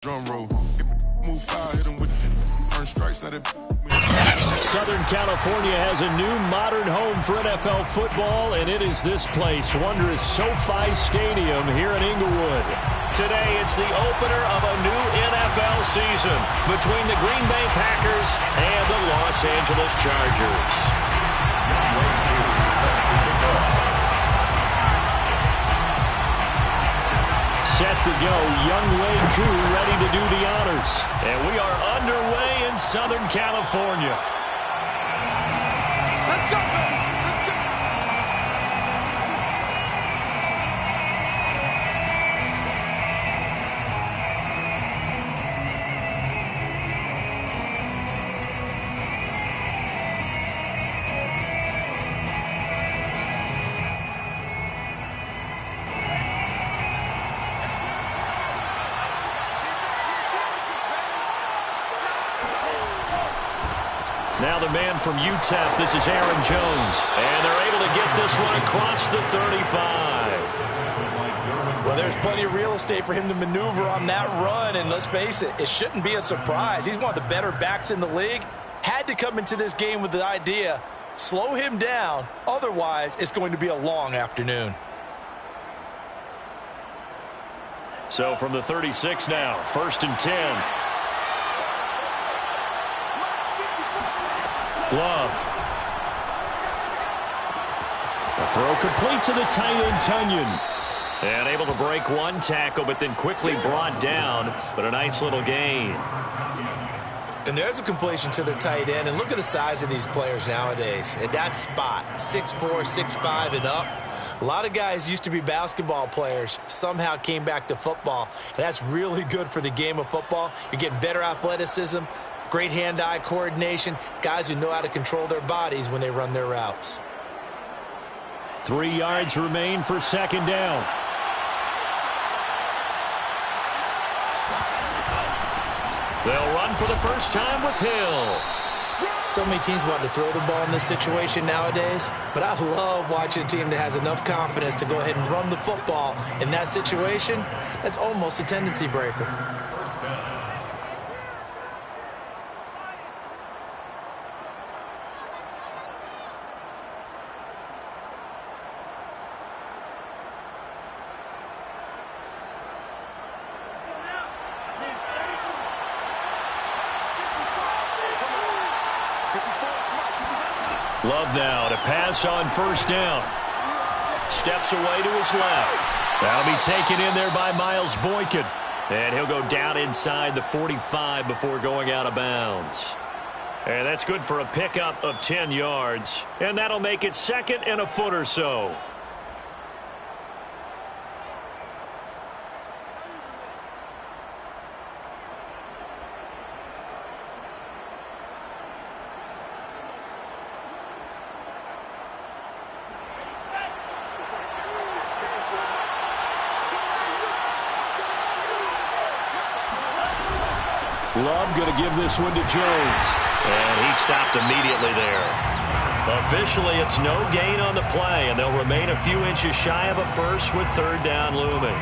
Drum roll. If move foul, hit him with it. Earn strikes, let it. Southern California has a new modern home for NFL football, and it is this place, wondrous SoFi Stadium here in Inglewood. Today, it's the opener of a new NFL season between the Green Bay Packers and the Los Angeles Chargers. Set to go, Young Wei Koo ready to do the honors. And we are underway in Southern California. Let's go! Now the man from UTEP, this is Aaron Jones. And they're able to get this one across the 35. Well, there's plenty of real estate for him to maneuver on that run. And let's face it, it shouldn't be a surprise. He's one of the better backs in the league. Had to come into this game with the idea, slow him down. Otherwise, it's going to be a long afternoon. So from the 36 now, 1st and 10. Glove. The throw complete to the tight end, Tunyon. And able to break one tackle, but then quickly brought down. But a nice little gain. And there's a completion to the tight end. And look at the size of these players nowadays. At that spot, 6'4", 6'5", and up. A lot of guys used to be basketball players, somehow came back to football. And that's really good for the game of football. You're getting better athleticism. Great hand-eye coordination, guys who know how to control their bodies when they run their routes. 3 yards remain for 2nd down. They'll run for the first time with Hill. So many teams want to throw the ball in this situation nowadays, but I love watching a team that has enough confidence to go ahead and run the football in that situation. That's almost a tendency breaker. Love now to pass on 1st down. Steps away to his left. That'll be taken in there by Miles Boykin. And he'll go down inside the 45 before going out of bounds. And that's good for a pickup of 10 yards. And that'll make it 2nd and a foot or so. Love going to give this one to Jones. And he stopped immediately there. Officially, it's no gain on the play, and they'll remain a few inches shy of a first with 3rd down looming.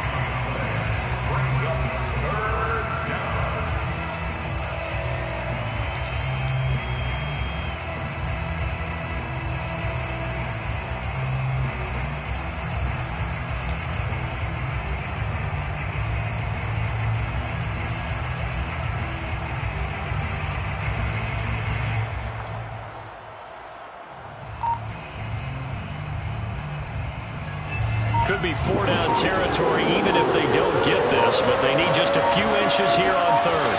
Could be 4-down territory even if they don't get this, but they need just a few inches here on 3rd.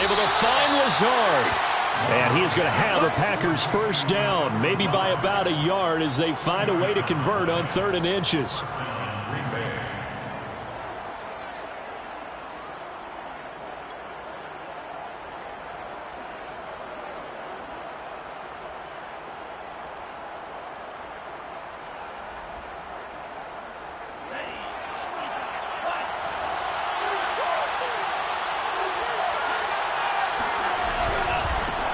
Able to find Lazard. And he is going to have the Packers 1st down, maybe by about a yard as they find a way to convert on 3rd and inches.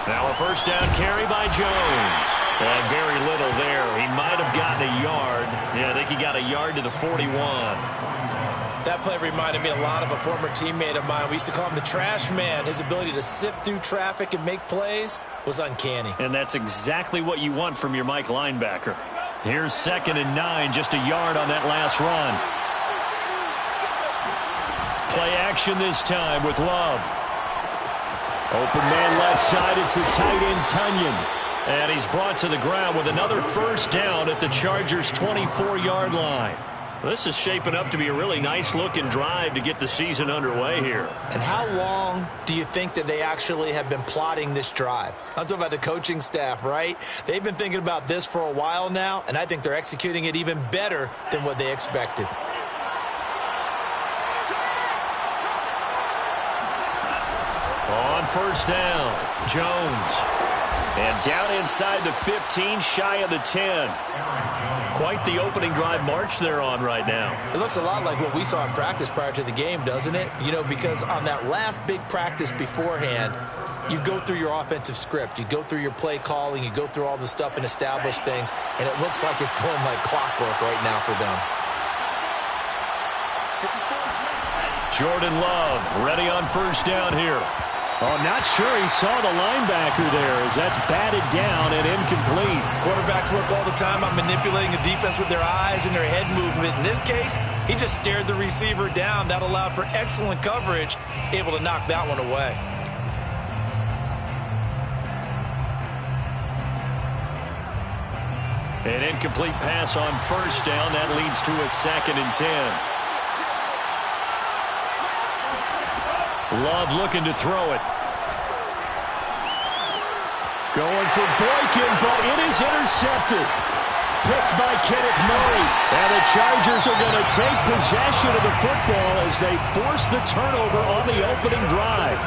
Now a 1st down carry by Jones. And very little there. He might have have gotten a yard. Yeah, I think he got a yard to the 41. That play reminded me a lot of a former teammate of mine. We used to call him the trash man. His ability to sift through traffic and make plays was uncanny. And that's exactly what you want from your Mike linebacker. Here's 2nd and 9, just a yard on that last run. Play action this time with Love. Open man left side, it's the tight end Tunyon. And he's brought to the ground with another first down at the Chargers' 24-yard line. This is shaping up to be a really nice-looking drive to get the season underway here. And how long do you think that they actually have been plotting this drive? I'm talking about the coaching staff, right? They've been thinking about this for a while now, and I think they're executing it even better than what they expected. On first down, Jones. And down inside the 15, shy of the 10. Quite the opening drive march they're on right now. It looks a lot like what we saw in practice prior to the game, doesn't it? You know, because on that last big practice beforehand, you go through your offensive script. You go through your play calling. You go through all the stuff and establish things. And it looks like it's going like clockwork right now for them. Jordan Love ready on first down here. Oh, not sure he saw the linebacker there as that's batted down and incomplete. Quarterbacks work all the time on manipulating a defense with their eyes and their head movement. In this case, he just stared the receiver down. That allowed for excellent coverage, able to knock that one away. An incomplete pass on first down. That leads to a 2nd and 10. Love looking to throw it. Going for Boykin, but it is intercepted. Picked by Kenneth Murray. And the Chargers are going to take possession of the football as they force the turnover on the opening drive.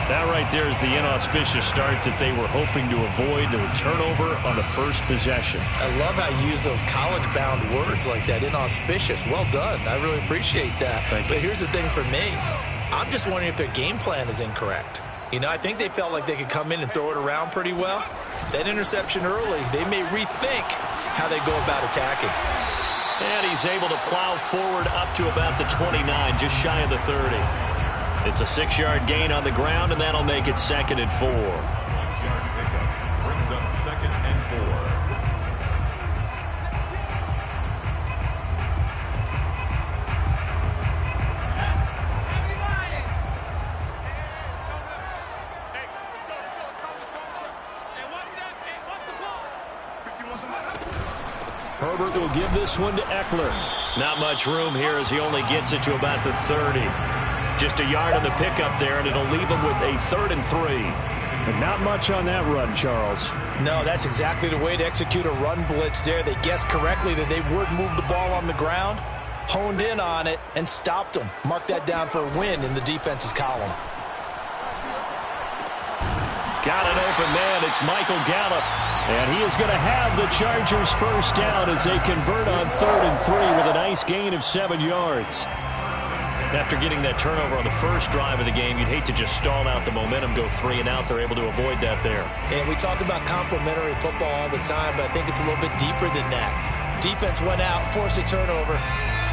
That right there is the inauspicious start that they were hoping to avoid, the turnover on the first possession. I love how you use those college-bound words like that, inauspicious. Well done. I really appreciate that. But here's the thing for me. I'm just wondering if their game plan is incorrect. You know, I think they felt like they could come in and throw it around pretty well. That interception early, they may rethink how they go about attacking. And he's able to plow forward up to about the 29, just shy of the 30. It's a 6-yard gain on the ground, and that'll make it 2nd and 4. 6-yard pickup brings up 2nd and 4. Herbert will give this one to Eckler. Not much room here as he only gets it to about the 30. Just a yard on the pickup there, and it'll leave him with a 3rd and 3. And not much on that run, Charles. No, that's exactly the way to execute a run blitz there. They guessed correctly that they would move the ball on the ground, honed in on it, and stopped them. Mark that down for a win in the defense's column. Got an open man. It's Michael Gallup. And he is going to have the Chargers first down as they convert on 3rd and 3 with a nice gain of 7 yards. After getting that turnover on the first drive of the game, you'd hate to just stall out the momentum, go 3 and out. They're able to avoid that there. And we talk about complementary football all the time, but I think it's a little bit deeper than that. Defense went out, forced a turnover,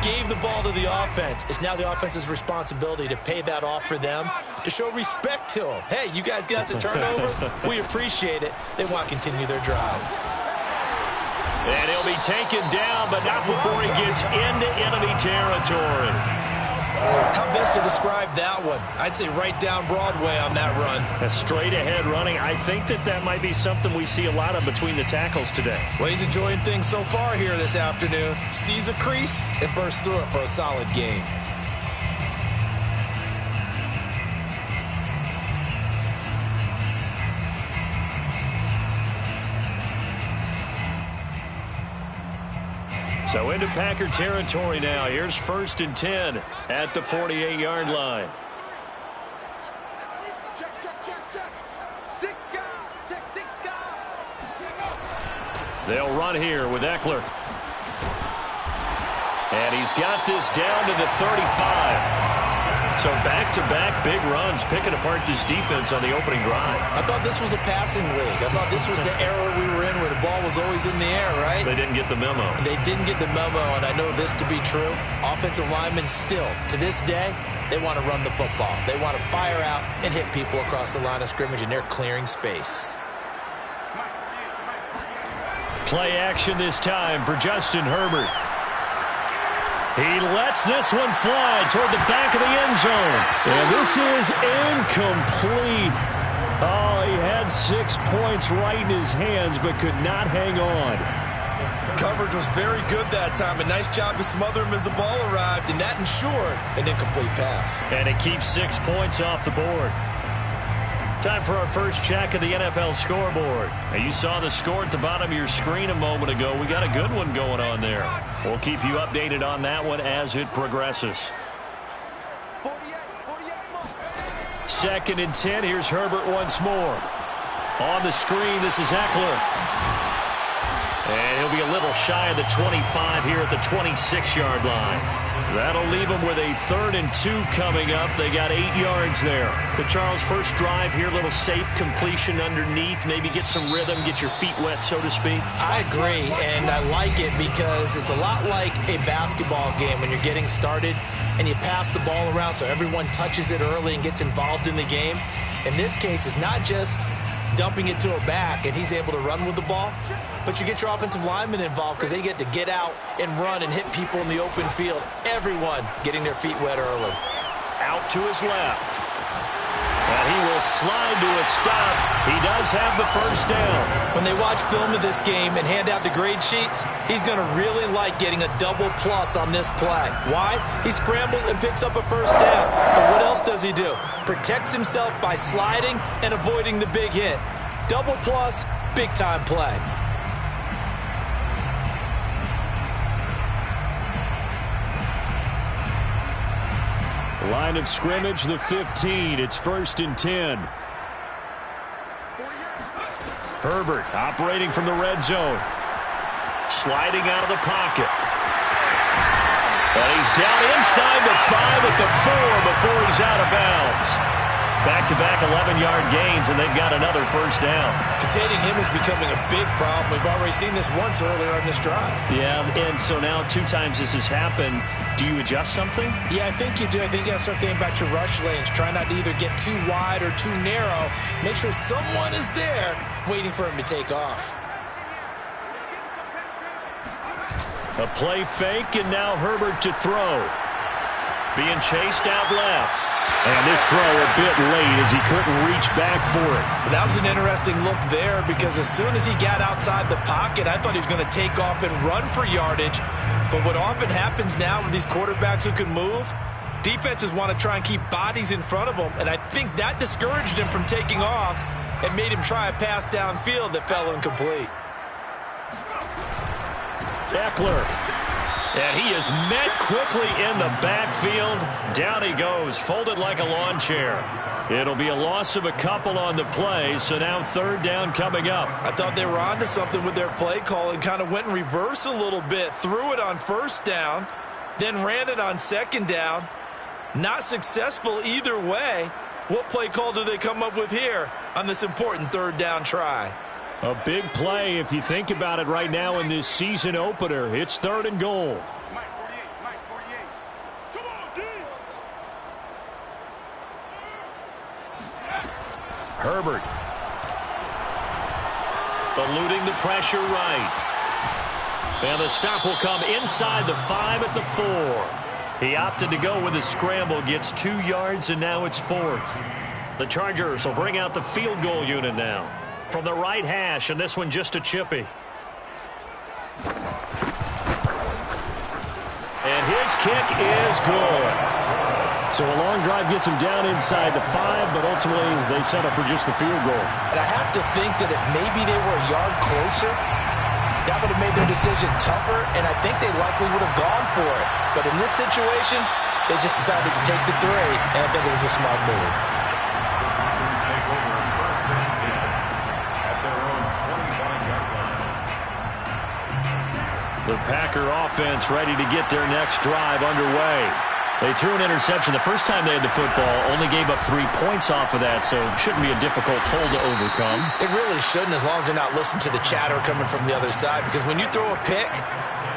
gave the ball to the offense. It's now the offense's responsibility to pay that off for them, to show respect to them. Hey, you guys got the turnover? We appreciate it. They want to continue their drive. And he'll be taken down, but not before he gets into enemy territory. How best to describe that one? I'd say right down Broadway on that run. A straight ahead running. I think that might be something we see a lot of between the tackles today. Well, he's enjoying things so far here this afternoon. Sees a crease and bursts through it for a solid game. So into Packer territory now. Here's 1st and 10 at the 48-yard line. They'll run here with Eckler. And he's got this down to the 35. So back-to-back big runs, picking apart this defense on the opening drive. I thought this was a passing league. I thought this was the era we were in where the ball was always in the air, right? They didn't get the memo. They didn't get the memo, and I know this to be true. Offensive linemen still, to this day, they want to run the football. They want to fire out and hit people across the line of scrimmage, and they're clearing space. Play action this time for Justin Herbert. He lets this one fly toward the back of the end zone. And this is incomplete. Oh, he had 6 points right in his hands, but could not hang on. Coverage was very good that time. A nice job to smother him as the ball arrived, and that ensured an incomplete pass. And it keeps 6 points off the board. Time for our first check of the NFL scoreboard. Now, you saw the score at the bottom of your screen a moment ago. We got a good one going on there. We'll keep you updated on that one as it progresses. 2nd and 10. Here's Herbert once more. On the screen, this is Eckler. And he'll be a little shy of the 25 here at the 26-yard line. That'll leave them with a 3rd and 2 coming up. They got 8 yards there. So, Charles, first drive here, little safe completion underneath. Maybe get some rhythm, get your feet wet, so to speak. I agree, and I like it because it's a lot like a basketball game when you're getting started and you pass the ball around so everyone touches it early and gets involved in the game. In this case, it's not just dumping it to a back and he's able to run with the ball, but you get your offensive linemen involved because they get to get out and run and hit people in the open field. Everyone getting their feet wet early. Out to his left. And he will slide to a stop. He does have the first down. When they watch film of this game and hand out the grade sheets, he's going to really like getting a double plus on this play. Why? He scrambles and picks up a first down. But what else does he do? Protects himself by sliding and avoiding the big hit. Double plus, big-time play. Line of scrimmage, the 15. It's 1st and 10. Herbert operating from the red zone. Sliding out of the pocket. And he's down inside the 5 at the 4 before he's out of bounds. Back-to-back 11-yard gains, and they've got another first down. Containing him is becoming a big problem. We've already seen this once earlier on this drive. Yeah, and so now 2 times this has happened. Do you adjust something? Yeah, I think you do. I think you got to start thinking about your rush lanes. Try not to either get too wide or too narrow. Make sure someone is there waiting for him to take off. A play fake, and now Herbert to throw. Being chased out left. And this throw a bit late as he couldn't reach back for it. That was an interesting look there because as soon as he got outside the pocket, I thought he was going to take off and run for yardage. But what often happens now with these quarterbacks who can move, defenses want to try and keep bodies in front of them. And I think that discouraged him from taking off and made him try a pass downfield that fell incomplete. Eckler. And he is met quickly in the backfield. Down he goes, folded like a lawn chair. It'll be a loss of a couple on the play, so now 3rd down coming up. I thought they were onto something with their play call and kind of went in reverse a little bit. Threw it on 1st down, then ran it on 2nd down. Not successful either way. What play call do they come up with here on this important 3rd down try? A big play if you think about it right now in this season opener. It's 3rd and goal. Herbert. Eluding the pressure right. And the stop will come inside the 5 at the 4. He opted to go with a scramble, gets 2 yards, and now it's 4th. The Chargers will bring out the field goal unit now. From the right hash, and this one just a chippy. And his kick is good. So a long drive gets him down inside the 5, but ultimately they settle for just the field goal. And I have to think that if maybe they were a yard closer, that would have made their decision tougher, and I think they likely would have gone for it. But in this situation, they just decided to take the 3, and I think it was a smart move. The Packer offense ready to get their next drive underway. They threw an interception the first time they had the football, only gave up 3 points off of that, so it shouldn't be a difficult hole to overcome. It really shouldn't, as long as they're not listening to the chatter coming from the other side, because when you throw a pick,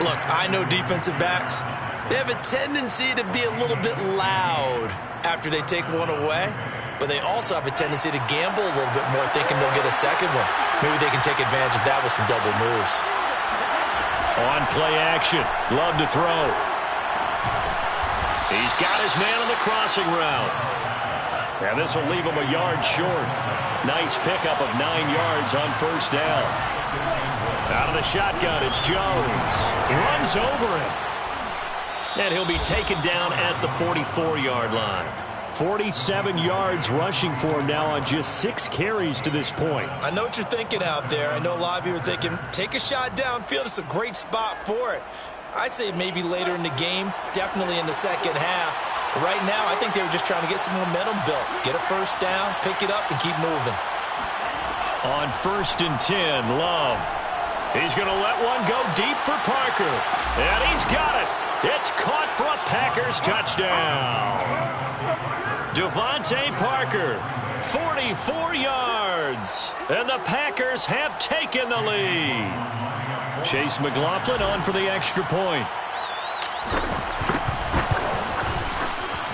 look, I know defensive backs, they have a tendency to be a little bit loud after they take one away, but they also have a tendency to gamble a little bit more, thinking they'll get a second one. Maybe they can take advantage of that with some double moves. On play action, Love to throw. He's got his man on the crossing route. And this will leave him a yard short. Nice pickup of 9 yards on first down. Out of the shotgun, it's Jones. He runs over him. And he'll be taken down at the 44-yard line. 47 yards rushing for him now on just 6 carries to this point. I know what you're thinking out there. I know a lot of you are thinking, take a shot downfield. It's a great spot for it. I'd say maybe later in the game, definitely in the second half. But right now, I think they were just trying to get some momentum built. Get a first down, pick it up, and keep moving. On 1st and 10, Love. He's going to let one go deep for Parker. And he's got it. It's caught for a Packers touchdown. Devontae Parker, 44 yards. And the Packers have taken the lead. Chase McLaughlin on for the extra point.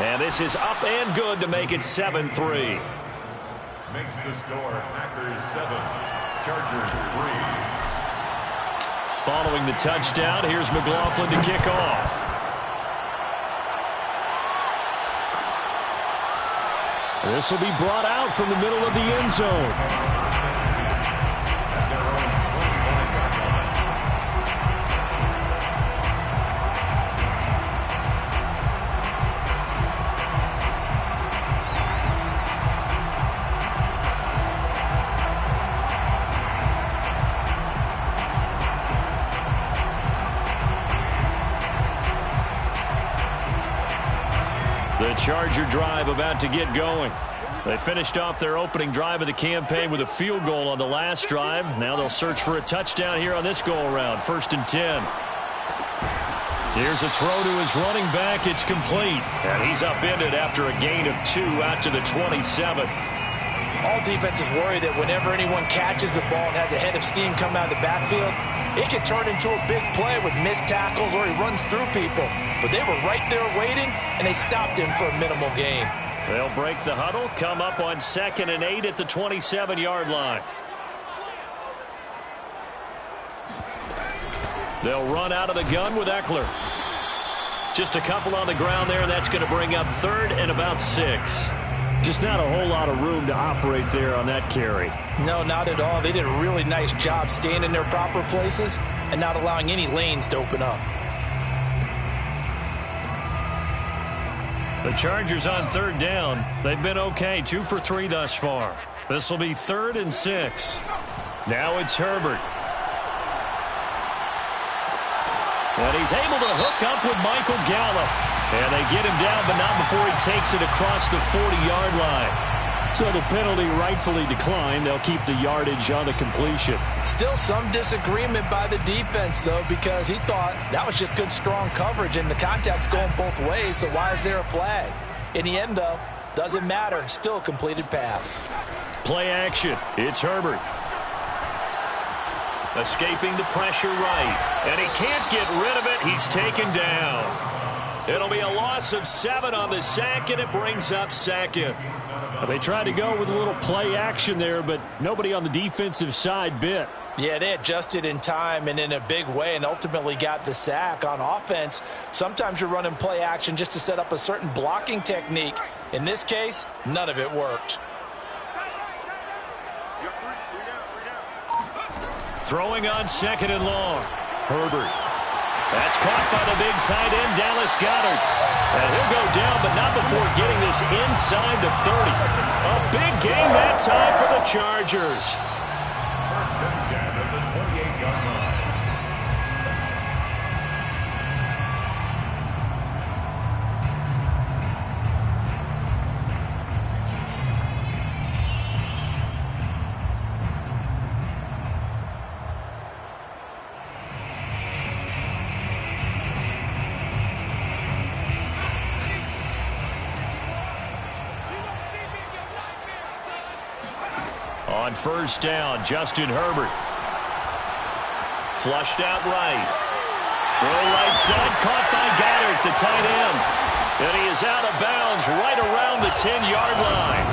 And this is up and good to make it 7-3. Makes the score Packers 7, Chargers 3. Following the touchdown, here's McLaughlin to kick off. This will be brought out from the middle of the end zone. The Charger drive about to get going. They finished off their opening drive of the campaign with a field goal on the last drive. Now they'll search for a touchdown here on this go-around. 1st and 10. Here's a throw to his running back. It's complete. And he's upended after a gain of 2 out to the 27. All defenses worry that whenever anyone catches the ball and has a head of steam come out of the backfield, it can turn into a big play with missed tackles or he runs through people. But they were right there waiting, and they stopped him for a minimal gain. They'll break the huddle, come up on 2nd and 8 at the 27-yard line. They'll run out of the gun with Eckler. Just a couple on the ground there, and that's going to bring up 3rd and about 6. Just not a whole lot of room to operate there on that carry. No, not at all. They did a really nice job staying in their proper places and not allowing any lanes to open up. The Chargers on 3rd down. They've been okay, 2 for 3 thus far. This will be 3rd and 6. Now it's Herbert. And he's able to hook up with Michael Gallup. And they get him down, but not before he takes it across the 40-yard line. So the penalty rightfully declined. They'll keep the yardage on the completion. Still some disagreement by the defense, though, because he thought that was just good, strong coverage, and the contact's going both ways, so why is there a flag? In the end, though, doesn't matter. Still a completed pass. Play action. It's Herbert. Escaping the pressure right. And he can't get rid of it. He's taken down. It'll be a loss of 7 on the sack, and it brings up 2nd. They tried to go with a little play action there, but nobody on the defensive side bit. Yeah, they adjusted in time and in a big way and ultimately got the sack. On offense, sometimes you're running play action just to set up a certain blocking technique. In this case, none of it worked. Throwing on 2nd and long. Herbert. That's caught by the big tight end, Dallas Goedert. And he'll go down, but not before getting this inside the 30. A big gain that time for the Chargers. 1st and 10 at the 28-yard line. On first down, Justin Herbert. Flushed out right. Throw right side, caught by Goddard, the tight end. And he is out of bounds right around the 10-yard line.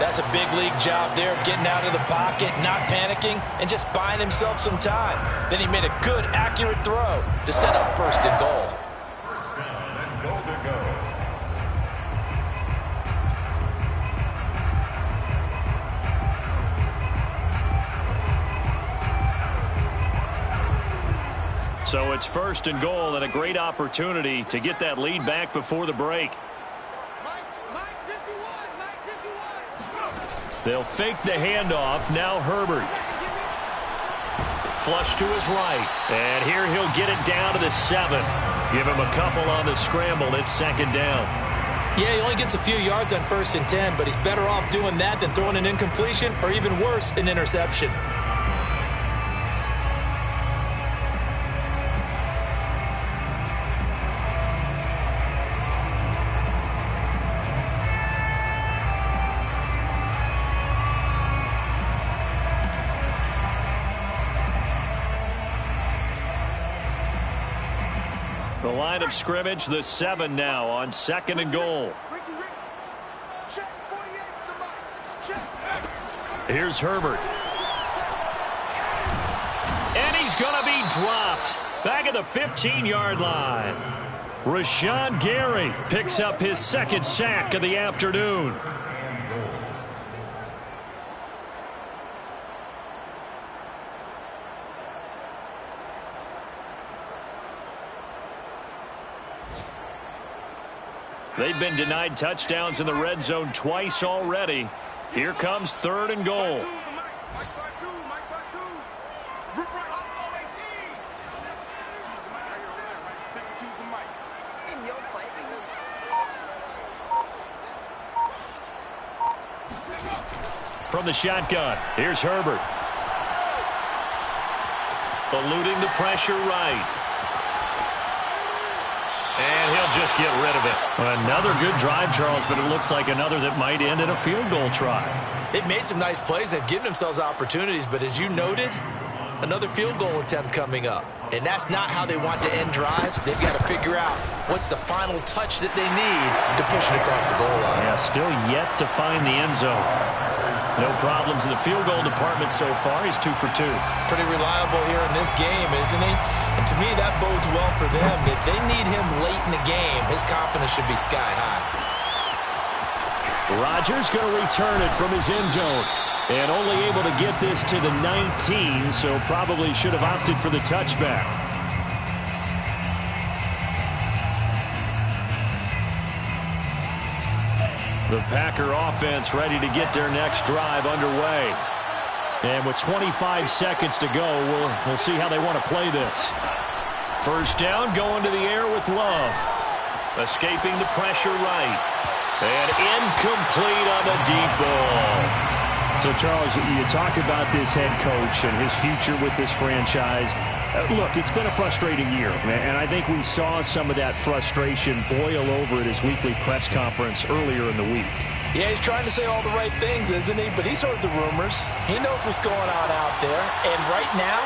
That's a big league job there, getting out of the pocket, not panicking, and just buying himself some time. Then he made a good, accurate throw to set up first and goal. First down and goal to go. So it's first and goal and a great opportunity to get that lead back before the break. They'll fake the handoff. Now Herbert. Flush to his right. And here he'll get it down to the 7. Give him a couple on the scramble. It's second down. Yeah, he only gets a few yards on first and 10, but he's better off doing that than throwing an incompletion or even worse, an interception. The line of scrimmage, the 7 now on second and goal. Here's Herbert. And he's going to be dropped. Back at the 15-yard line. Rashawn Gary picks up his second sack of the afternoon. They've been denied touchdowns in the red zone twice already. Here comes third and goal. From the shotgun, here's Herbert. Eluding the pressure right. And he'll just get rid of it. Another good drive, Charles, but it looks like another that might end in a field goal try. They've made some nice plays. They've given themselves opportunities, but as you noted, another field goal attempt coming up. And that's not how they want to end drives. They've got to figure out what's the final touch that they need to push it across the goal line. Yeah, still yet to find the end zone. No problems in the field goal department so far. He's 2 for 2. Pretty reliable here in this game, isn't he? And to me, that bodes well for them. If they need him late in the game, his confidence should be sky high. Rodgers going to return it from his end zone. And only able to get this to the 19, so probably should have opted for the touchback. The Packer offense ready to get their next drive underway. And with 25 seconds to go, we'll see how they want to play this. First down, going to the air with Love. Escaping the pressure right. And incomplete on the deep ball. So, Charles, you talk about this head coach and his future with this franchise. Look, it's been a frustrating year, and I think we saw some of that frustration boil over at his weekly press conference earlier in the week. Yeah, he's trying to say all the right things, isn't he? But he's heard the rumors. He knows what's going on out there. And right now,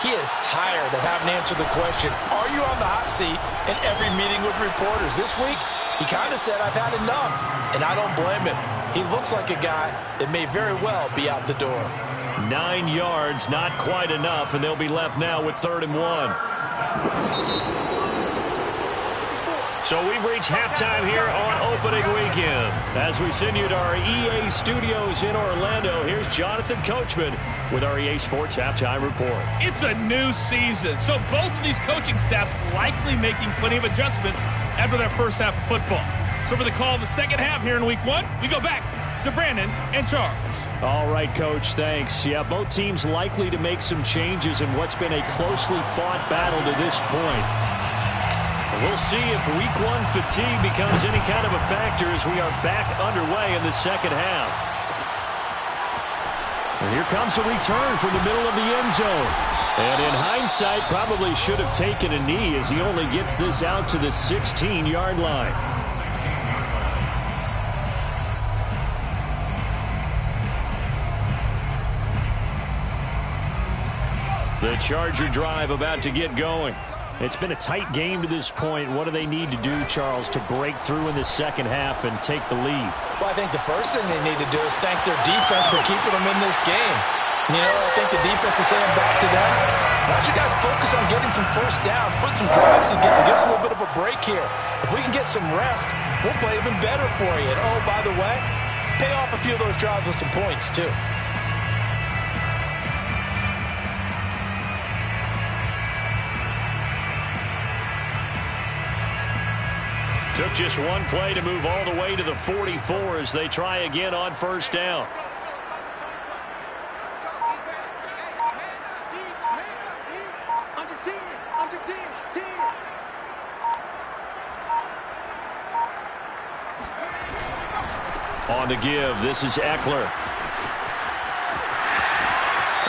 he is tired of having to answer the question, are you on the hot seat in every meeting with reporters? This week, he kind of said, I've had enough. And I don't blame him. He looks like a guy that may very well be out the door. 9 yards, not quite enough, and they'll be left now with 3rd and 1. So we've reached halftime here on opening weekend. As we send you to our EA studios in Orlando, here's Jonathan Coachman with our EA Sports Halftime Report. It's a new season, so both of these coaching staffs likely making plenty of adjustments after their first half of football. So for the call of the second half here in Week 1, we go back to Brandon and Charles. All right, Coach, thanks. Yeah, both teams likely to make some changes in what's been a closely fought battle to this point. We'll see if Week 1 fatigue becomes any kind of a factor as we are back underway in the second half. And here comes a return from the middle of the end zone. And in hindsight, probably should have taken a knee as he only gets this out to the 16-yard line. The Charger drive about to get going. It's been a tight game to this point. What do they need to do, Charles, to break through in the second half and take the lead? Well, I think the first thing they need to do is thank their defense for keeping them in this game. You know, I think the defense is saying back to them, why don't you guys focus on getting some first downs, put some drives together, give us a little bit of a break here. If we can get some rest, we'll play even better for you. And, oh, by the way, pay off a few of those drives with some points, too. Took just one play to move all the way to the 44 as they try again on first down. On the give, this is Eckler.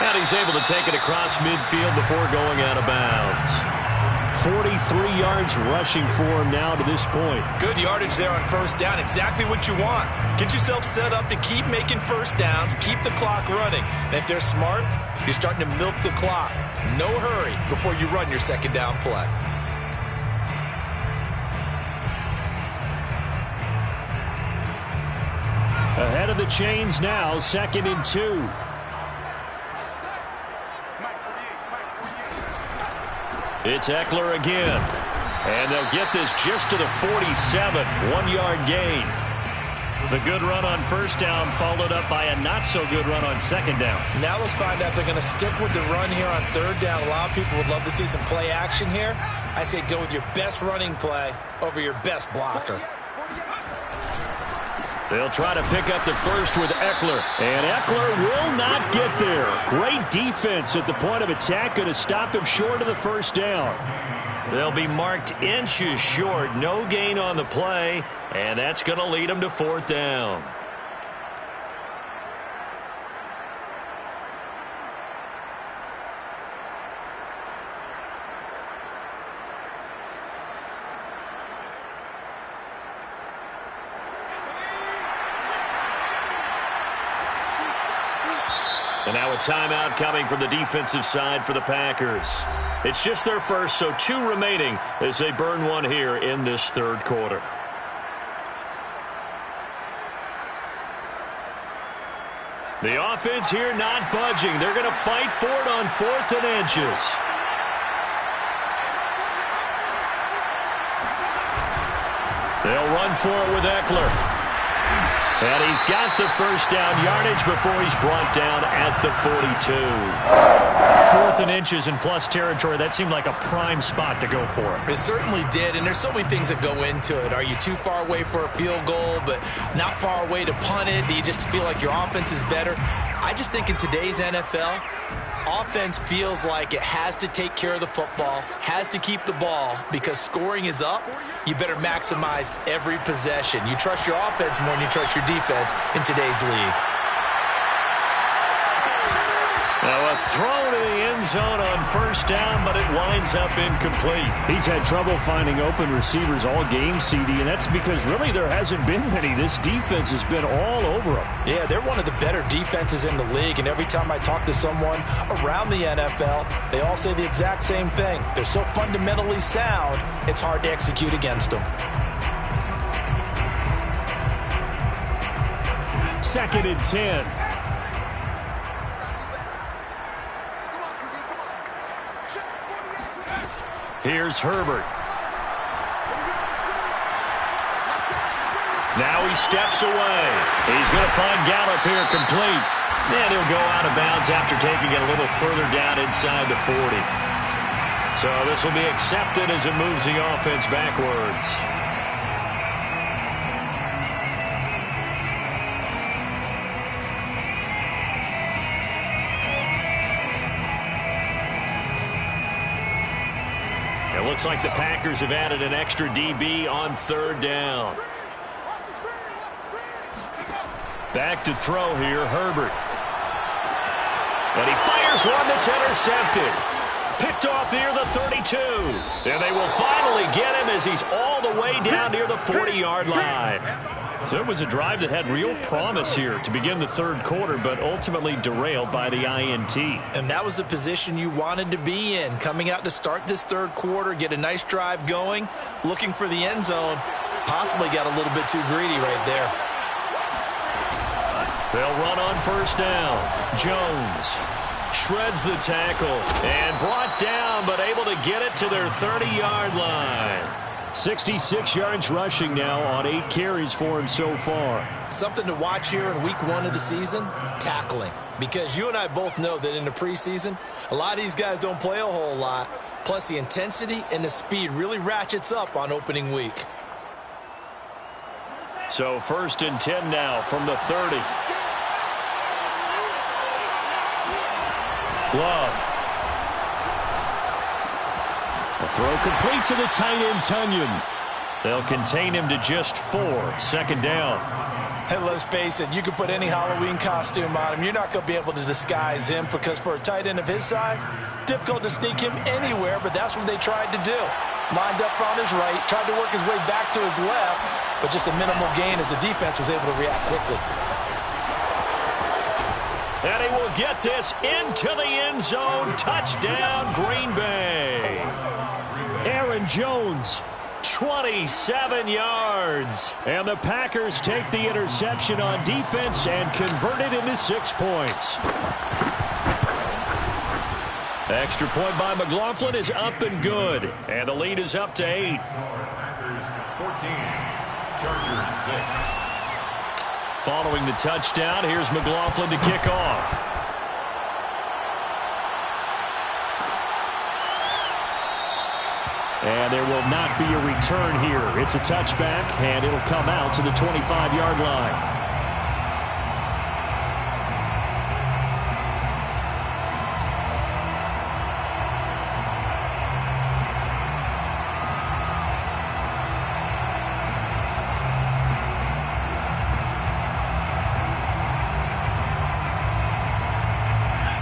And he's able to take it across midfield before going out of bounds. 43 yards rushing for him now to this point. Good yardage there on first down. Exactly what you want. Get yourself set up to keep making first downs, keep the clock running. And if they're smart, you're starting to milk the clock. No hurry before you run your second down play. Ahead of the chains now, 2nd and 2. It's Eckler again. And they'll get this just to the 47. 1-yard gain. The good run on first down followed up by a not-so-good run on second down. Now let's find out if they're going to stick with the run here on third down. A lot of people would love to see some play action here. I say go with your best running play over your best blocker. They'll try to pick up the first with Eckler. And Eckler will not get there. Great defense at the point of attack. Going to stop him short of the first down. They'll be marked inches short. No gain on the play. And that's going to lead them to fourth down. And now a timeout coming from the defensive side for the Packers. It's just their first, so 2 remaining as they burn one here in this third quarter. The offense here not budging. They're going to fight for it on 4th and inches. They'll run for it with Eckler. And he's got the first down yardage before he's brought down at the 42. 4th and inches in plus territory. That seemed like a prime spot to go for. It certainly did, and there's so many things that go into it. Are you too far away for a field goal, but not far away to punt it? Do you just feel like your offense is better? I just think in today's NFL, offense feels like it has to take care of the football, has to keep the ball, because scoring is up. You better maximize every possession. You trust your offense more than you trust your defense in today's league. Now a throw to the end zone on first down, but it winds up incomplete. He's had trouble finding open receivers all game, CD, and that's because really there hasn't been many. This defense has been all over them. Yeah, they're one of the better defenses in the league, and every time I talk to someone around the NFL, they all say the exact same thing. They're so fundamentally sound, it's hard to execute against them. 2nd and 10. Here's Herbert. Now he steps away. He's going to find Gallup here complete. And he'll go out of bounds after taking it a little further down inside the 40. So this will be accepted as it moves the offense backwards. It looks like the Packers have added an extra DB on third down. Back to throw here, Herbert. And he fires one that's intercepted. Picked off near the 32. And they will finally get him as he's all the way down near the 40-yard line. So it was a drive that had real promise here to begin the third quarter, but ultimately derailed by the INT. And that was the position you wanted to be in, coming out to start this third quarter, get a nice drive going, looking for the end zone. Possibly got a little bit too greedy right there. They'll run on first down. Jones shreds the tackle and brought down, but able to get it to their 30-yard line. 66 yards rushing now on 8 carries for him so far. Something to watch here in week 1 of the season, tackling. Because you and I both know that in the preseason, a lot of these guys don't play a whole lot. Plus the intensity and the speed really ratchets up on opening week. So 1st and 10 now from the 30. Love. A throw complete to the tight end, Tunyon. They'll contain him to just 4. 2nd down. And let's face it, you can put any Halloween costume on him. You're not going to be able to disguise him because for a tight end of his size, difficult to sneak him anywhere, but that's what they tried to do. Lined up on his right, tried to work his way back to his left, but just a minimal gain as the defense was able to react quickly. And he will get this into the end zone. Touchdown, Green Bay. Aaron Jones, 27 yards. And the Packers take the interception on defense and convert it into 6 points. Extra point by McLaughlin is up and good. And the lead is up to 8. Packers 14, Chargers 6. Following the touchdown, here's McLaughlin to kick off. And there will not be a return here. It's a touchback, and it'll come out to the 25-yard line.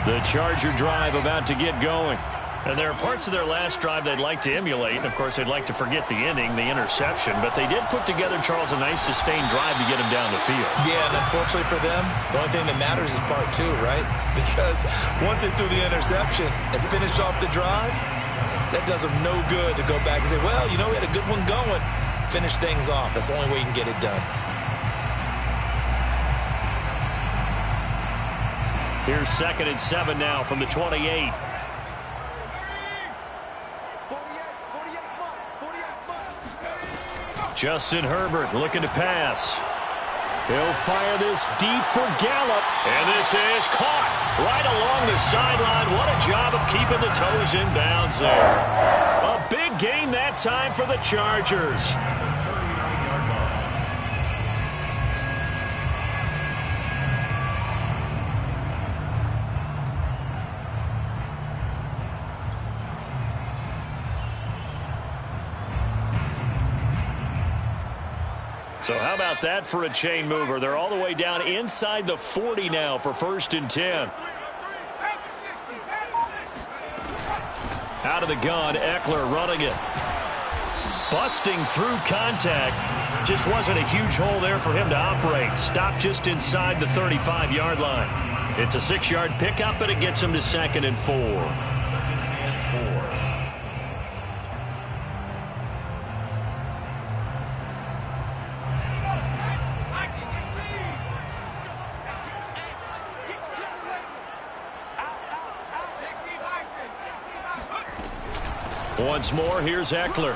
The Charger drive about to get going. And there are parts of their last drive they'd like to emulate. And, of course, they'd like to forget the inning, the interception. But they did put together, Charles, a nice sustained drive to get him down the field. Yeah, and unfortunately for them, the only thing that matters is part 2, right? Because once they threw the interception and finished off the drive, that does them no good to go back and say, well, you know, we had a good one going. Finish things off. That's the only way you can get it done. Here's 2nd and 7 now from the 28. Justin Herbert looking to pass. He'll fire this deep for Gallup. And this is caught right along the sideline. What a job of keeping the toes in bounds there. A big gain that time for the Chargers. So how about that for a chain mover? They're all the way down inside the 40 now for 1st and 10. Out of the gun, Eckler running it. Busting through contact. Just wasn't a huge hole there for him to operate. Stopped just inside the 35-yard line. It's a 6-yard pickup, but it gets him to 2nd and 4. Once more, here's Eckler.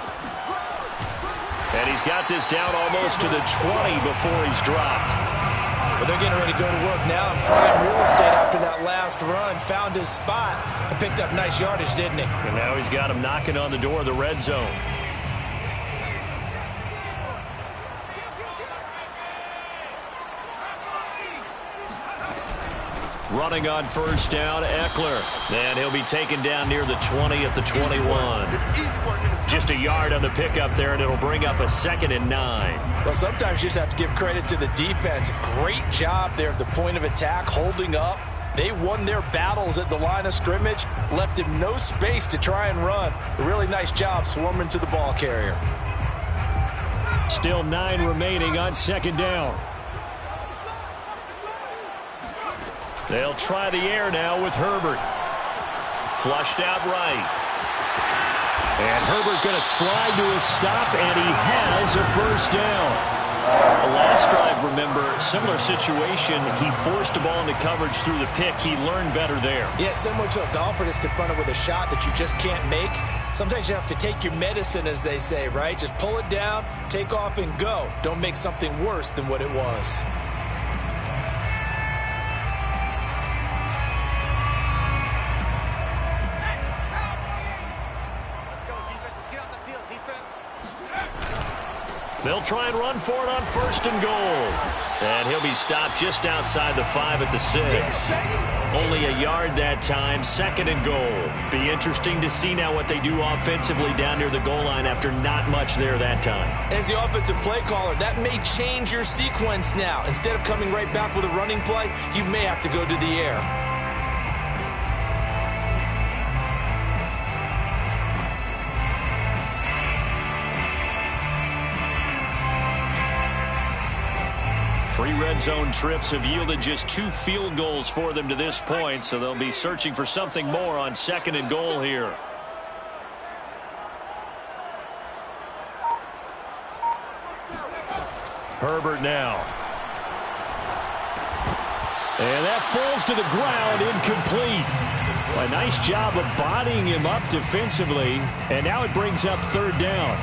And he's got this down almost to the 20 before he's dropped. Well, they're getting ready to go to work now in prime real estate after that last run. Found his spot and picked up nice yardage, didn't he? And now he's got him knocking on the door of the red zone. Running on first down, Eckler. And he'll be taken down near the 20 at the 21. Just a yard on the pickup there, and it'll bring up a 2nd and 9. Well, sometimes you just have to give credit to the defense. Great job there at the point of attack, holding up. They won their battles at the line of scrimmage, left him no space to try and run. A really nice job swarming to the ball carrier. Still 9 remaining on second down. They'll try the air now with Herbert. Flushed out right. And Herbert going to slide to a stop, and he has a first down. The last drive, remember, similar situation. He forced the ball into coverage through the pick. He learned better there. Yeah, similar to a golfer that's confronted with a shot that you just can't make. Sometimes you have to take your medicine, as they say, right? Just pull it down, take off, and go. Don't make something worse than what it was. They'll try and run for it on first and goal. And he'll be stopped just outside the 5 at the 6. Only a yard that time, second and goal. Be interesting to see now what they do offensively down near the goal line after not much there that time. As the offensive play caller, that may change your sequence now. Instead of coming right back with a running play, you may have to go to the air. Three red zone trips have yielded just 2 field goals for them to this point, so they'll be searching for something more on second and goal here. Herbert now. And that falls to the ground, incomplete. A nice job of bodying him up defensively, and now it brings up third down.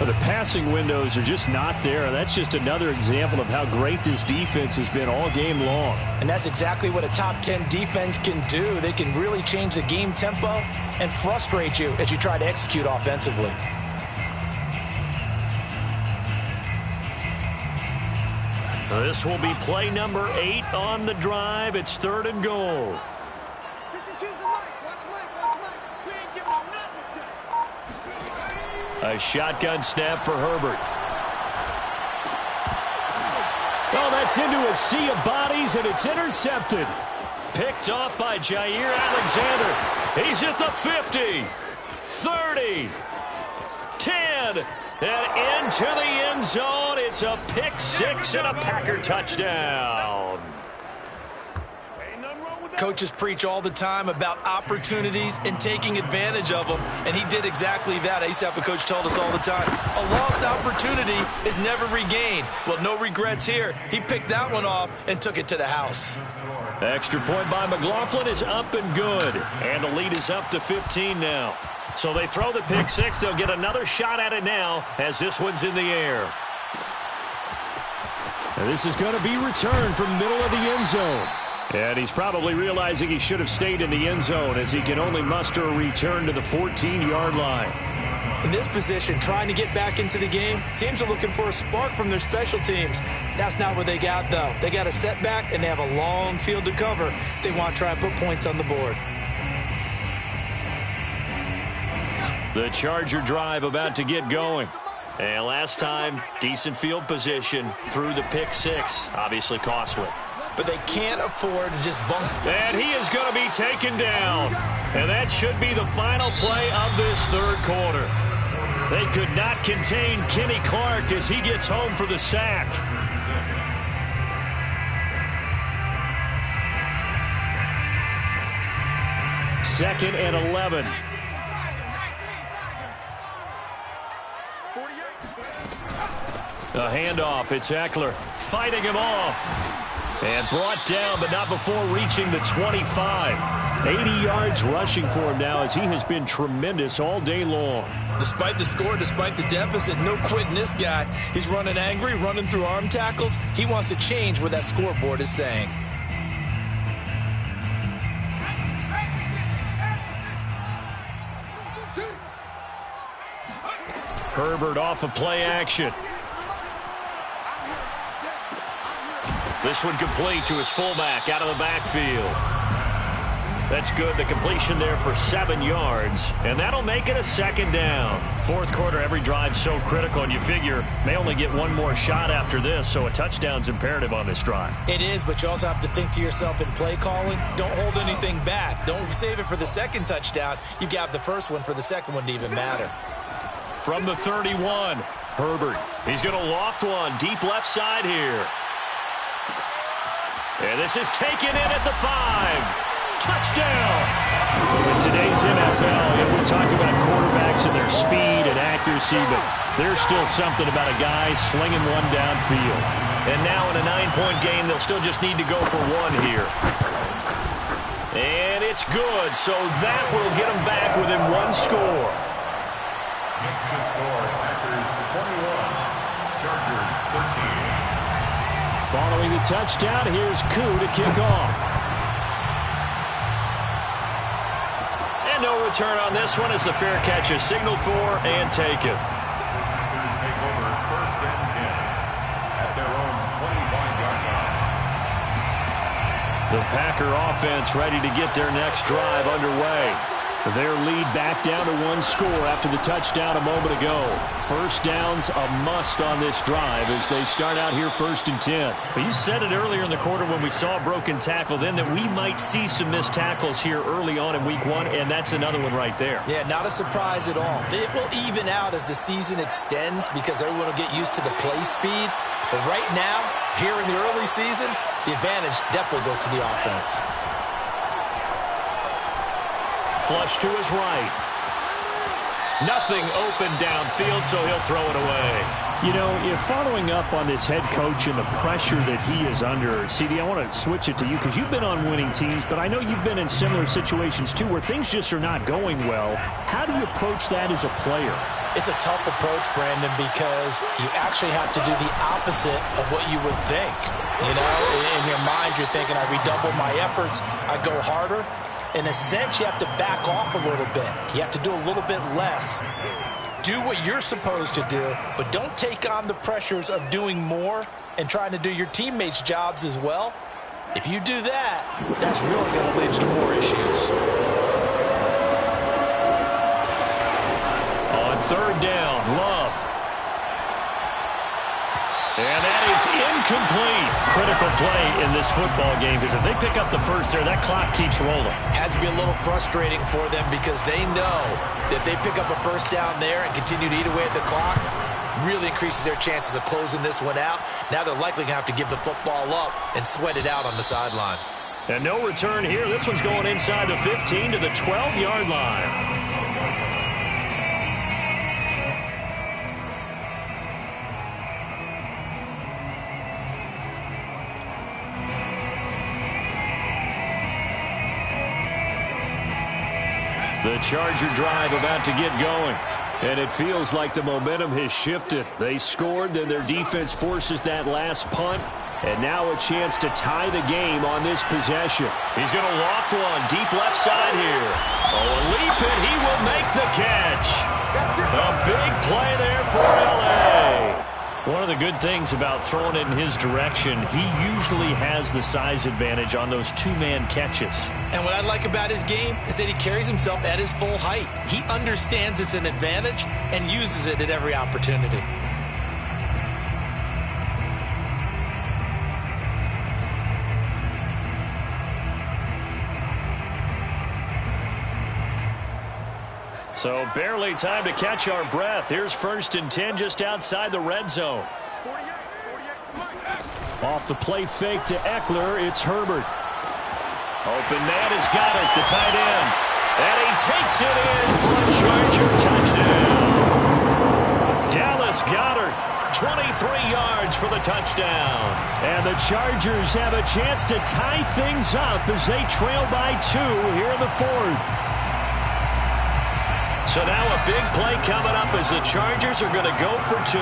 Well, the passing windows are just not there. That's just another example of how great this defense has been all game long. And that's exactly what a top 10 defense can do. They can really change the game tempo and frustrate you as you try to execute offensively. This will be play number 8 on the drive. It's third and goal. A shotgun snap for Herbert. Oh, that's into a sea of bodies, and it's intercepted. Picked off by Jair Alexander. He's at the 50, 30, 10, and into the end zone. It's a pick 6 and a Packer touchdown. Coaches preach all the time about opportunities and taking advantage of them, and he did exactly that. I used to have a coach tell us all the time, a lost opportunity is never regained. Well, no regrets here. He picked that one off and took it to the house. Extra point by McLaughlin is up and good, and the lead is up to 15 now. So they throw the pick 6. They'll get another shot at it now as this one's in the air. And this is going to be returned from middle of the end zone. And he's probably realizing he should have stayed in the end zone as he can only muster a return to the 14-yard line. In this position, trying to get back into the game, teams are looking for a spark from their special teams. That's not what they got, though. They got a setback, and they have a long field to cover if they want to try and put points on the board. The Charger drive about to get going. And last time, decent field position through the pick 6. Obviously costly. But they can't afford to just bump. And he is going to be taken down. And that should be the final play of this third quarter. They could not contain Kenny Clark as he gets home for the sack. Second and 11. A handoff. It's Eckler fighting him off. And brought down, but not before reaching the 25. 80 yards rushing for him now as he has been tremendous all day long. Despite the score, despite the deficit, no quitting this guy. He's running angry, running through arm tackles. He wants to change what that scoreboard is saying. Herbert off of play action. This one complete to his fullback out of the backfield. That's good. The completion there for 7 yards. And that'll make it a second down. Fourth quarter, every drive's so critical, and you figure they only get one more shot after this, so a touchdown's imperative on this drive. It is, but you also have to think to yourself in play calling, don't hold anything back. Don't save it for the second touchdown. You got the first one for the second one to even matter. From the 31, Herbert, he's going to loft one deep left side here. And this is taken in at the 5. Touchdown! In today's NFL, we talk about quarterbacks and their speed and accuracy, but there's still something about a guy slinging one downfield. And now in a 9-point game, they'll still just need to go for one here. And it's good, so that will get them back within one score. Next to score, Packers 21, Chargers 13. Following the touchdown, here's Koo to kick off. And no return on this one as the fair catch is signaled for and taken. Packers take over 1st and 10 at their own 25-yard line. The Packer offense ready to get their next drive underway. Their lead back down to one score after the touchdown a moment ago. First down's a must on this drive as they start out here 1st and 10. But you said it earlier in the quarter when we saw a broken tackle then that we might see some missed tackles here early on in week 1, and that's another one right there. Yeah, not a surprise at all. It will even out as the season extends because everyone will get used to the play speed. But right now, here in the early season, the advantage definitely goes to the offense. Flush to his right. Nothing open downfield, so he'll throw it away. You know, if following up on this head coach and the pressure that he is under, CD, I want to switch it to you because you've been on winning teams, but I know you've been in similar situations too where things just are not going well. How do you approach that as a player? It's a tough approach, Brandon, because you actually have to do the opposite of what you would think. You know, in your mind, you're thinking, I redouble my efforts, I go harder. In a sense, you have to back off a little bit. You have to do a little bit less. Do what you're supposed to do, but don't take on the pressures of doing more and trying to do your teammates' jobs as well. If you do that, that's really going to lead to more issues. On 3rd down, Love. And that is incomplete. Critical play in this football game because if they pick up the first there, that clock keeps rolling. Has to be a little frustrating for them because they know that they pick up a first down there and continue to eat away at the clock, really increases their chances of closing this one out. Now they're likely going to have to give the football up and sweat it out on the sideline. And no return here. This one's going inside the 15 to the 12-yard line. The Charger drive about to get going. And it feels like the momentum has shifted. They scored, then their defense forces that last punt. And now a chance to tie the game on this possession. He's going to loft one deep left side here. Oh, a leap, and he will make the catch. A big play there for L.A. One of the good things about throwing it in his direction, he usually has the size advantage on those two-man catches. And what I like about his game is that he carries himself at his full height. He understands it's an advantage and uses it at every opportunity. So barely time to catch our breath. Here's 1st and 10 just outside the red zone. Off the play fake to Eckler, it's Herbert. Open man has got it, the tight end. And he takes it in for a Charger touchdown. Dallas Goedert, 23 yards for the touchdown. And the Chargers have a chance to tie things up as they trail by 2 here in the 4th. So now a big play coming up as the Chargers are going to go for 2.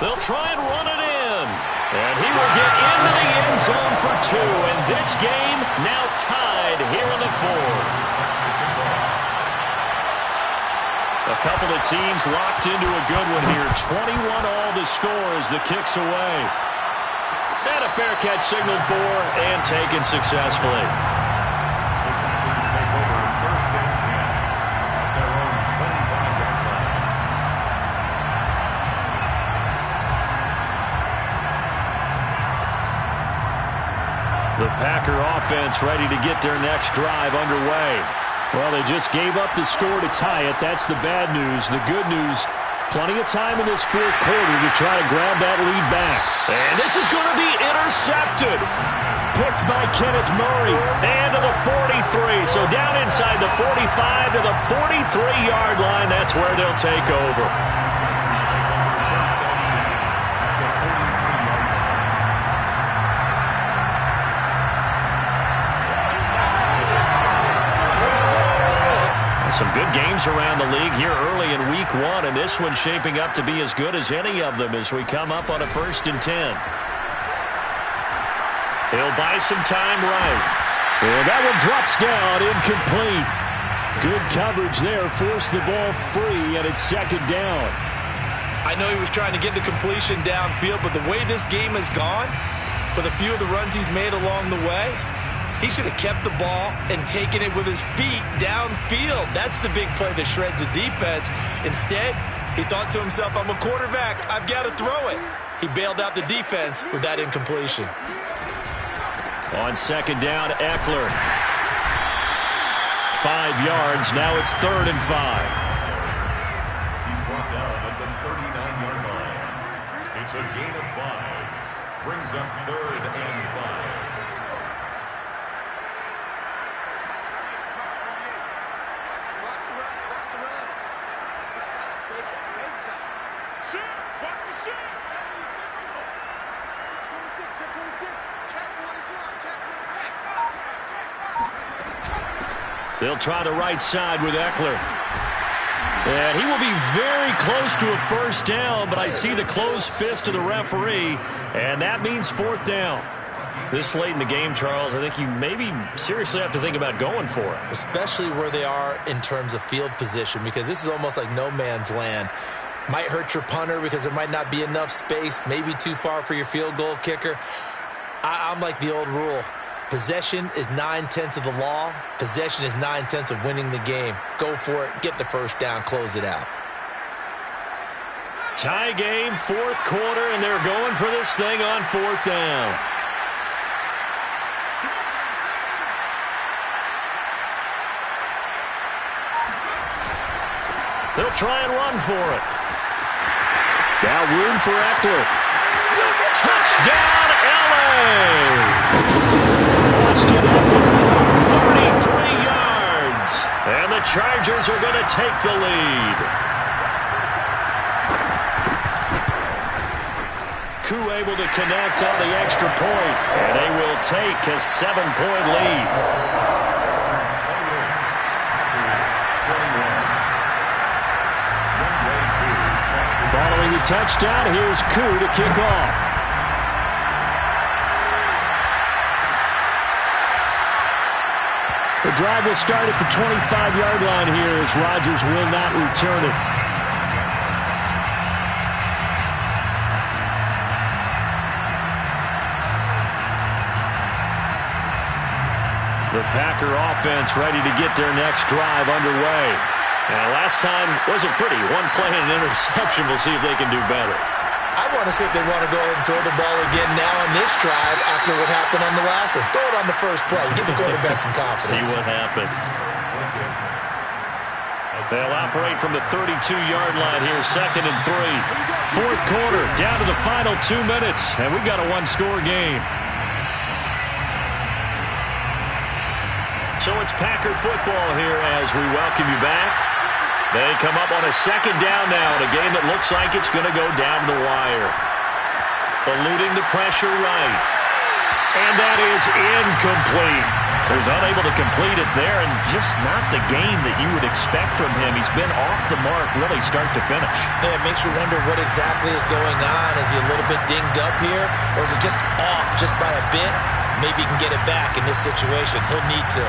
They'll try and run it in. And he will get into the end zone for 2. And this game now tied here in the 4th. A couple of teams locked into a good one here. 21 all the score as the kick's away. And a fair catch signaled for and taken successfully. The Packer offense ready to get their next drive underway. Well, they just gave up the score to tie it. That's the bad news. The good news, plenty of time in this fourth quarter to try to grab that lead back. And this is going to be intercepted. Picked by Kenneth Murray. And to the 43. So down inside the 45 to the 43-yard line. That's where they'll take over. Some good games around the league here early in week one, and this one's shaping up to be as good as any of them as we come up on a 1st and 10. He'll buy some time right. And that one drops down, incomplete. Good coverage there, forced the ball free, and it's 2nd down. I know he was trying to get the completion downfield, but the way this game has gone, with a few of the runs he's made along the way, he should have kept the ball and taken it with his feet downfield. That's the big play that shreds the defense. Instead, he thought to himself, I'm a quarterback. I've got to throw it. He bailed out the defense with that incompletion. On 2nd down, Eckler. 5 yards. Now it's 3rd and 5. He's brought down at the 39-yard line. It's a gain of 5. Brings up 3rd and 5. They'll try the right side with Eckler. And he will be very close to a 1st down, but I see the closed fist of the referee, and that means 4th down. This late in the game, Charles, I think you maybe seriously have to think about going for it. Especially where they are in terms of field position, because this is almost like no man's land. Might hurt your punter because there might not be enough space, maybe too far for your field goal kicker. I'm like the old rule. Possession is 9/10 of the law. Possession is 9/10 of winning the game. Go for it. Get the 1st down. Close it out. Tie game, 4th quarter, and they're going for this thing on 4th down. They'll try and run for it. Now room for Eckler. Touchdown, LA! Austin Eckler, 33 yards. And the Chargers are going to take the lead. Koo able to connect on the extra point, and they will take a 7-point lead. Following the touchdown, here's Koo to kick off. The drive will start at the 25-yard line here as Rodgers will not return it. The Packer offense ready to get their next drive underway. And last time wasn't pretty. One play and an interception. We'll see if they can do better. I want to see if they want to go ahead and throw the ball again now on this drive after what happened on the last one. Throw it on the first play. Give the quarterback some confidence. See what happens. They'll operate from the 32-yard line here, 2nd and 3. 4th quarter, down to the final 2 minutes, and we've got a one-score game. So it's Packer football here as we welcome you back. They come up on a 2nd down now in a game that looks like it's going to go down the wire. Eluding the pressure right. And that is incomplete. So he's unable to complete it there, and just not the game that you would expect from him. He's been off the mark really start to finish. Yeah, it makes you wonder what exactly is going on. Is he a little bit dinged up here, or is it just off just by a bit? Maybe he can get it back in this situation. He'll need to.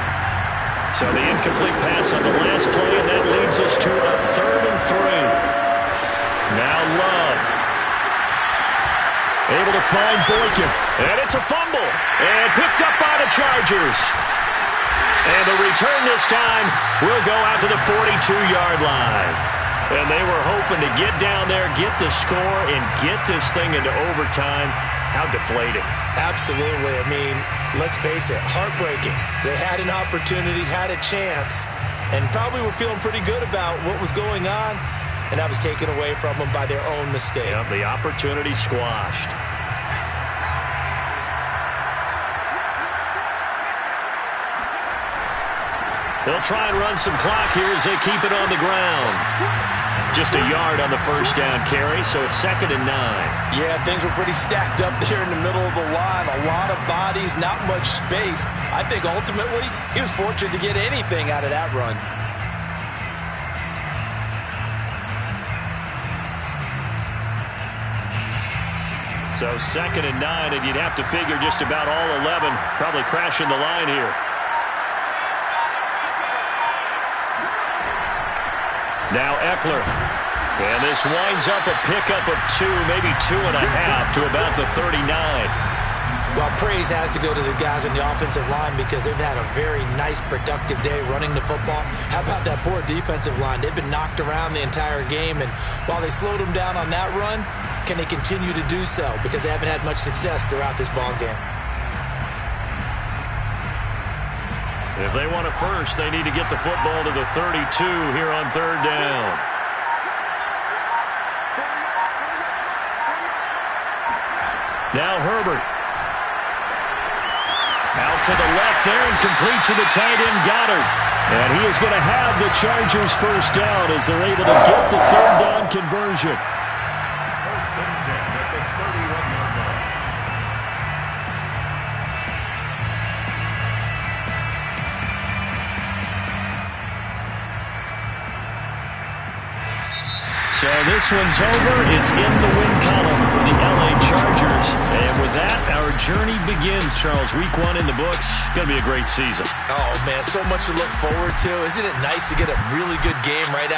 So the incomplete pass on the last play, and that leads us to a 3rd and 3. Now Love. Able to find Boykin. And it's a fumble. And picked up by the Chargers. And the return this time will go out to the 42-yard line. And they were hoping to get down there, get the score, and get this thing into overtime. How deflating. Absolutely. I mean, let's face it, heartbreaking. They had an opportunity, had a chance, and probably were feeling pretty good about what was going on, and that was taken away from them by their own mistake. Yep, the opportunity squashed. They'll try and run some clock here as they keep it on the ground. Just a yard on the first down carry, so it's 2nd and 9. Yeah, things were pretty stacked up there in the middle of the line. A lot of bodies, not much space. I think ultimately he was fortunate to get anything out of that run. So 2nd and 9, and you'd have to figure just about all 11 probably crashing the line here. Now Eckler. And this winds up a pickup of 2, maybe 2.5 to about the 39. Well, praise has to go to the guys on the offensive line because they've had a very nice, productive day running the football. How about that poor defensive line? They've been knocked around the entire game, and while they slowed them down on that run, can they continue to do so? Because they haven't had much success throughout this ball game. If they want a first, they need to get the football to the 32 here on 3rd down. Now Herbert. Out to the left there and complete to the tight end Goddard. And he is going to have the Chargers first down as they're able to get the 3rd down conversion. 1st and 10 at the 31-yard line. So this one's over. It's in the win column for the LA Chargers. And with that, our journey begins, Charles. Week 1 in the books. Going to be a great season. Oh, man, so much to look forward to. Isn't it nice to get a really good game right